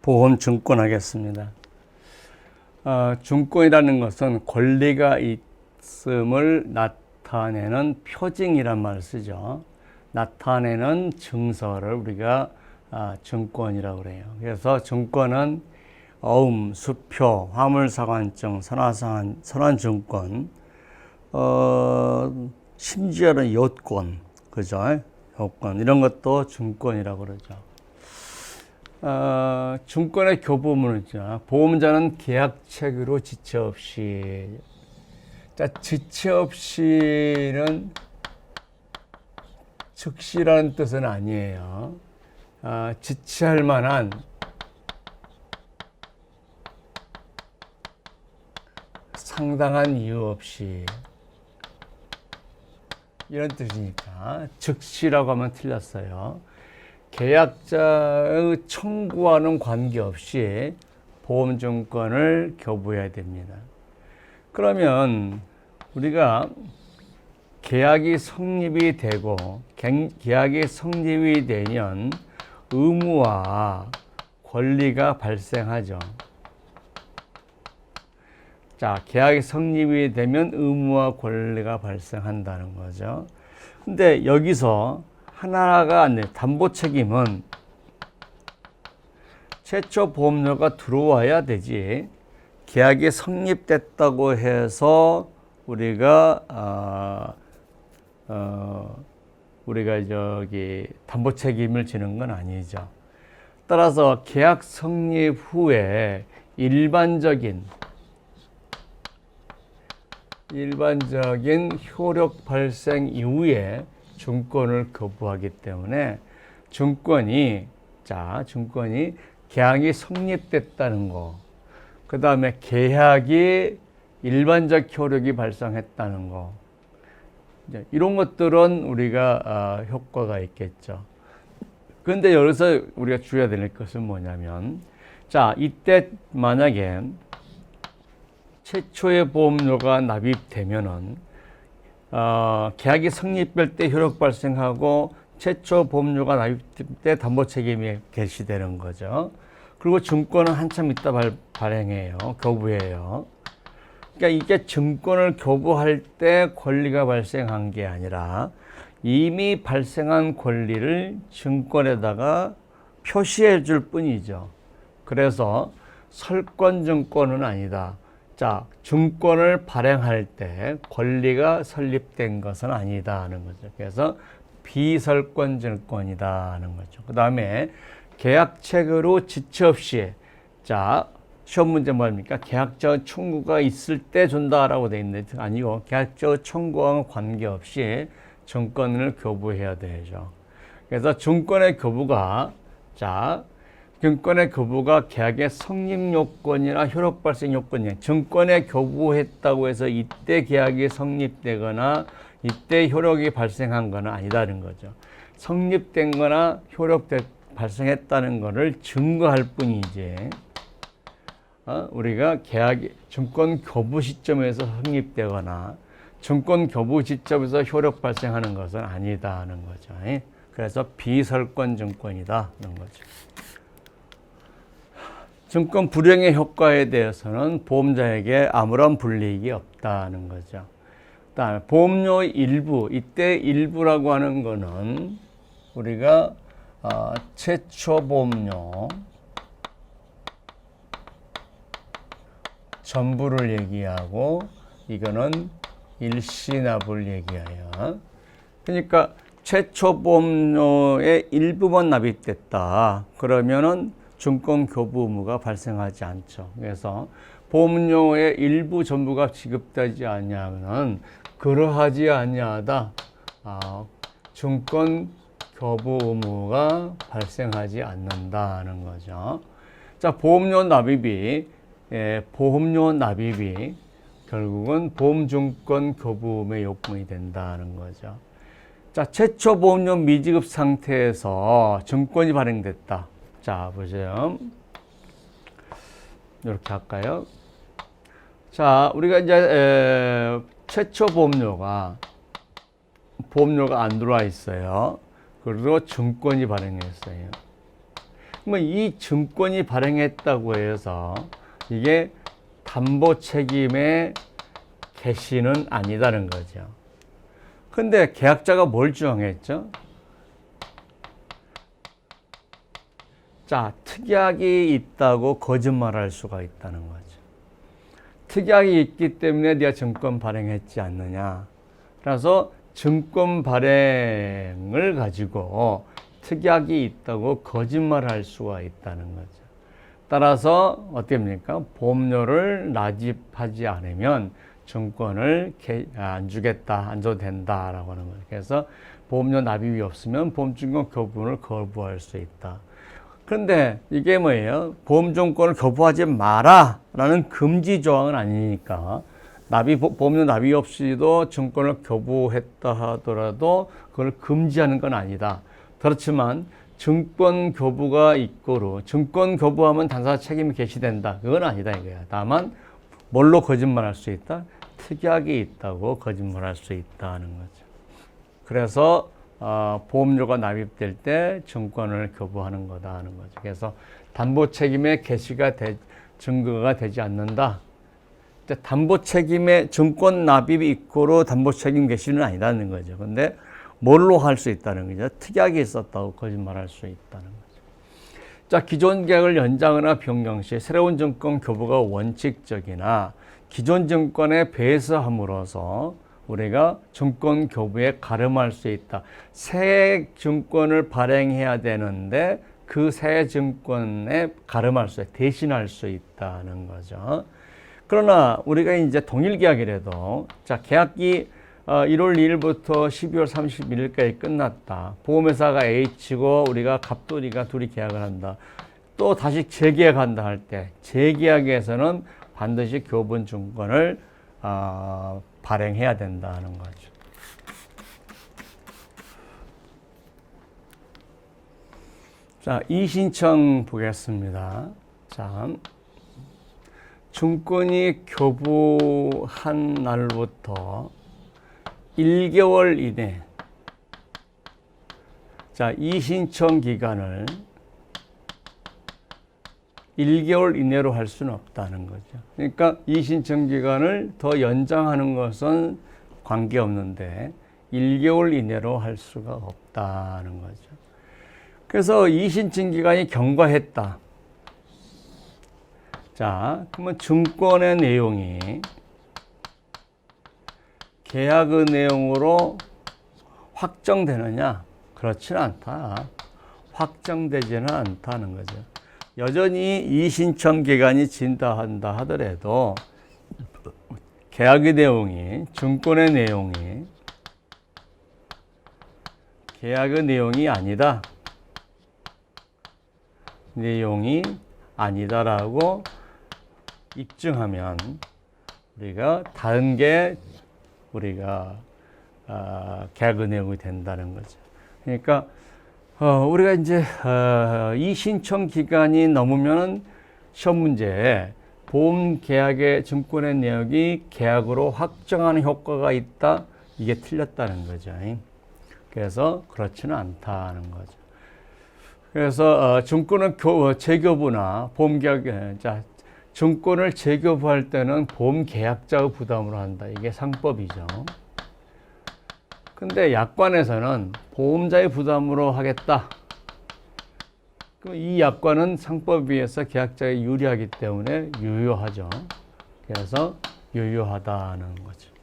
보험증권 하겠습니다. 증권이라는 것은 권리가 있음을 나타내는 표징이란 말을 쓰죠. 나타내는 증서를 우리가 증권이라고 그래요. 그래서 증권은 어음, 수표, 화물사관증, 선환증권, 심지어는 요건, 그죠? 요건 이런 것도 증권이라고 그러죠. 증권의 교부문은 있죠. 보험자는 계약책으로 지체 없이. 자, 지체 없이는 즉시라는 뜻은 아니에요. 지체할 만한 상당한 이유 없이 이런 뜻이니까 즉시라고 하면 틀렸어요. 계약자의 청구와는 관계없이 보험증권을 교부해야 됩니다. 그러면 우리가 계약이 성립이 되고 계약이 성립이 되면 의무와 권리가 발생하죠. 자, 계약이 성립이 되면 의무와 권리가 발생한다는 거죠. 근데 여기서 하나가 안 돼요. 담보 책임은 최초 보험료가 들어와야 되지. 계약이 성립됐다고 해서 우리가 담보 책임을 지는 건 아니죠. 따라서 계약 성립 후에 일반적인 효력 발생 이후에 증권을 교부하기 때문에 증권이 계약이 성립됐다는 거, 그 다음에 계약이 일반적 효력이 발생했다는 거, 이런 것들은 우리가 효과가 있겠죠. 그런데 여기서 우리가 주의해야 될 것은 뭐냐면, 자, 이때 만약에 최초의 보험료가 납입되면은 계약이 성립될 때 효력 발생하고 최초 보험료가 납입될 때 담보 책임이 개시되는 거죠. 그리고 증권은 한참 있다 발행해요. 교부해요. 그러니까 이게 증권을 교부할 때 권리가 발생한 게 아니라 이미 발생한 권리를 증권에다가 표시해 줄 뿐이죠. 그래서 설권증권은 아니다. 자, 증권을 발행할 때 권리가 설립된 것은 아니다 하는 거죠. 그래서 비설권증권이다 하는 거죠. 그 다음에 계약책으로 지체 없이, 자, 시험 문제 뭐입니까? 계약자 청구가 있을 때 준다라고 돼 있는데 아니고 계약자 청구와는 관계없이 증권을 교부해야 되죠. 그래서 증권의 교부가 계약의 성립 요건이나 효력 발생 요건이야. 증권에 교부했다고 해서 이때 계약이 성립되거나 이때 효력이 발생한 건 아니다는 거죠. 성립된 거나 발생했다는 것을 증거할 뿐이지, 우리가 증권 교부 시점에서 성립되거나 증권 교부 시점에서 효력 발생하는 것은 아니다는 거죠. 그래서 비설권 증권이다 하는 거죠. 증권 불행의 효과에 대해서는 보험자에게 아무런 불이익이 없다는 거죠. 그다음에 보험료 일부, 이때 일부라고 하는 거는 우리가 최초 보험료 전부를 얘기하고 이거는 일시납을 얘기해요. 그러니까 최초 보험료의 일부만 납입됐다. 그러면은 증권 교부 의무가 발생하지 않죠. 그래서 보험료의 일부 전부가 지급되지 않냐면 그러하지 아니하다. 증권 교부 의무가 발생하지 않는다는 거죠. 자, 보험료 납입이 결국은 보험증권 교부의 요건이 된다는 거죠. 자, 최초 보험료 미지급 상태에서 증권이 발행됐다. 자, 보세요. 이렇게 할까요? 자, 우리가 이제 최초 보험료가 안 들어와 있어요. 그리고 증권이 발행했어요. 그러면 이 증권이 발행했다고 해서 이게 담보 책임의 개시는 아니다는 거죠. 근데 계약자가 뭘 주장했죠? 자, 특약이 있다고 거짓말할 수가 있다는 거죠. 특약이 있기 때문에 네가 증권 발행했지 않느냐. 그래서 증권 발행을 가지고 특약이 있다고 거짓말할 수가 있다는 거죠. 따라서 어떻게 됩니까? 보험료를 납입하지 않으면 증권을 안 주겠다, 안 줘도 된다라고 하는 거죠. 그래서 보험료 납입이 없으면 보험증권 교부를 거부할 수 있다. 그런데 이게 뭐예요? 보험증권을 교부하지 마라 라는 금지 조항은 아니니까 보험료 납입 없이도 증권을 교부했다 하더라도 그걸 금지하는 건 아니다. 그렇지만 증권 교부가 있고로 증권 교부하면 당사자 책임이 개시된다. 그건 아니다 이거야. 다만 뭘로 거짓말할 수 있다? 특약이 있다고 거짓말할 수 있다는 거죠. 그래서 보험료가 납입될 때 증권을 교부하는 거다 하는 거죠. 그래서 담보 책임의 개시가 증거가 되지 않는다. 담보 책임의 증권 납입이 있고로 담보 책임 개시는 아니라는 거죠. 근데 뭘로 할 수 있다는 거죠? 특약이 있었다고 거짓말할 수 있다는 거죠. 자, 기존 계약을 연장하거나 변경 시 새로운 증권 교부가 원칙적이나 기존 증권에 배서함으로써 우리가 증권 교부에 가름할 수 있다. 새 증권을 발행해야 되는데 그 새 증권에 가름할 수 있다. 대신할 수 있다는 거죠. 그러나 우리가 이제 동일 계약이라도 자, 계약이 1월 2일부터 12월 31일까지 끝났다. 보험회사가 H고 우리가 갑돌이가 둘이 계약을 한다. 또 다시 재계약한다 할 때 재계약에서는 반드시 교분 증권을 발행해야 된다는 거죠. 자, 이신청 보겠습니다. 자, 증권이 교부한 날부터 1개월 이내, 자, 이신청 기간을 1개월 이내로 할 수는 없다는 거죠. 그러니까 이신청 기간을 더 연장하는 것은 관계없는데 1개월 이내로 할 수가 없다는 거죠. 그래서 이신청 기간이 경과했다. 자, 그러면 증권의 내용이 계약의 내용으로 확정되느냐? 그렇지는 않다. 확정되지는 않다는 거죠. 여전히 이신청 기간이 진다한다 하더라도 계약의 내용이 증권의 내용이 계약의 내용이 아니다. 내용이 아니다라고 입증하면 우리가 다른 게 우리가 계약의 내용이 된다는 거죠. 그러니까 우리가 이제 이 신청 기간이 넘으면은 시험 문제에 보험 계약의 증권의 내역이 계약으로 확정하는 효과가 있다. 이게 틀렸다는 거죠. 그래서 그렇지는 않다는 거죠. 그래서 증권은 재교부나 보험 계약, 자, 증권을 재교부할 때는 보험 계약자의 부담으로 한다. 이게 상법이죠. 근데 약관에서는 보험자의 부담으로 하겠다. 그럼 이 약관은 상법에 비해서 계약자에 유리하기 때문에 유효하죠. 그래서 유효하다는 거죠.